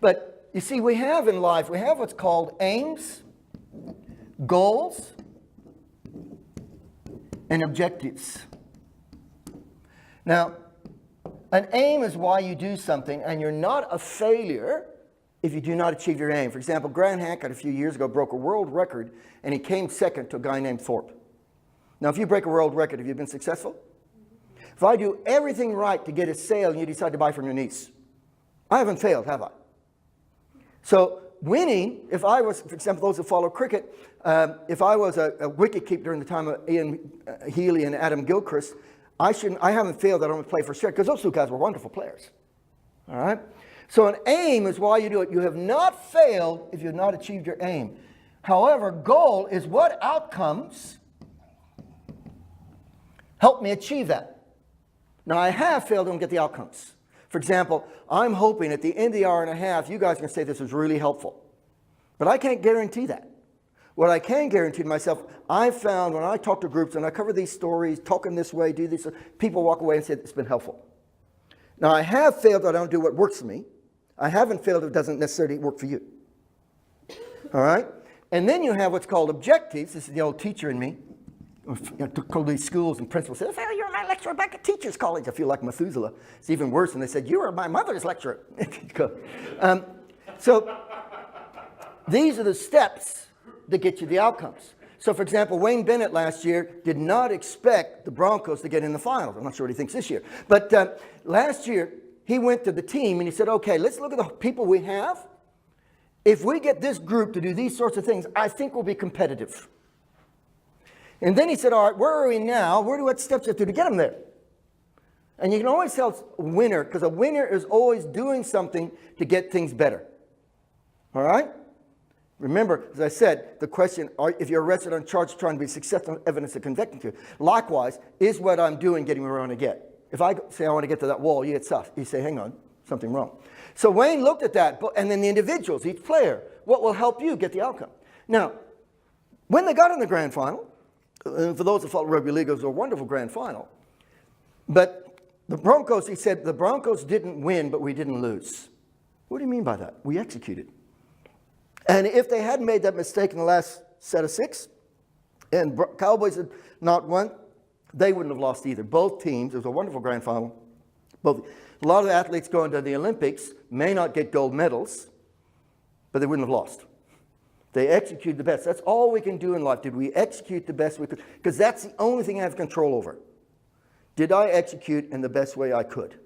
But you see, we have in life, we have what's called aims, goals, and objectives. Now, an aim is why you do something, and you're not a failure if you do not achieve your aim. For example, Grant Hancock a few years ago broke a world record, and he came second to a guy named Thorpe. Now, if you break a world record, have you been successful? If I do everything right to get a sale and you decide to buy from your niece, I haven't failed, have I? So winning, if I was, for example, those who follow cricket, if I was a wicket keeper during the time of Ian Healy and Adam Gilchrist, I haven't failed. I don't play for Australia, because those two guys were wonderful players. All right? So an aim is why you do it. You have not failed if you have not achieved your aim. However, goal is what outcomes help me achieve that. Now, I have failed and don't get the outcomes. For example, I'm hoping at the end of the hour and a half, you guys are going to say this was really helpful. But I can't guarantee that. What I can guarantee to myself, I've found when I talk to groups and I cover these stories, talking this way, do this, people walk away and say it's been helpful. Now, I have failed if I don't do what works for me. I haven't failed if it doesn't necessarily work for you. All right? And then you have what's called objectives. This is the old teacher in me. I took these schools and principals said, "Oh, you're my lecturer back at Teachers College." I feel like Methuselah. It's even worse when they said, "You were my mother's lecturer." So these are the steps that get you the outcomes. So, for example, Wayne Bennett last year did not expect the Broncos to get in the finals. I'm not sure what he thinks this year. But last year, he went to the team and he said, okay, let's look at the people we have. If we get this group to do these sorts of things, I think we'll be competitive. And then he said, all right, where are we now? What steps do you have to get them there? And you can always tell a winner, because a winner is always doing something to get things better. All right? Remember, as I said, the question, if you're arrested on charges trying to be successful evidence of convicting you, likewise, is what I'm doing getting where I want to get? If I say I want to get to that wall, you get stuff. You say, hang on, something wrong. So Wayne looked at that, and then the individuals, each player, what will help you get the outcome? Now, when they got in the grand final, for those who follow rugby league, it was a wonderful grand final. But the Broncos, he said, the Broncos didn't win, but we didn't lose. What do you mean by that? We executed. And if they hadn't made that mistake in the last set of 6, and Cowboys had not won, they wouldn't have lost either. Both teams, it was a wonderful grand final. A lot of athletes going to the Olympics may not get gold medals, but they wouldn't have lost. They executed the best. That's all we can do in life. Did we execute the best we could? Because that's the only thing I have control over. Did I execute in the best way I could?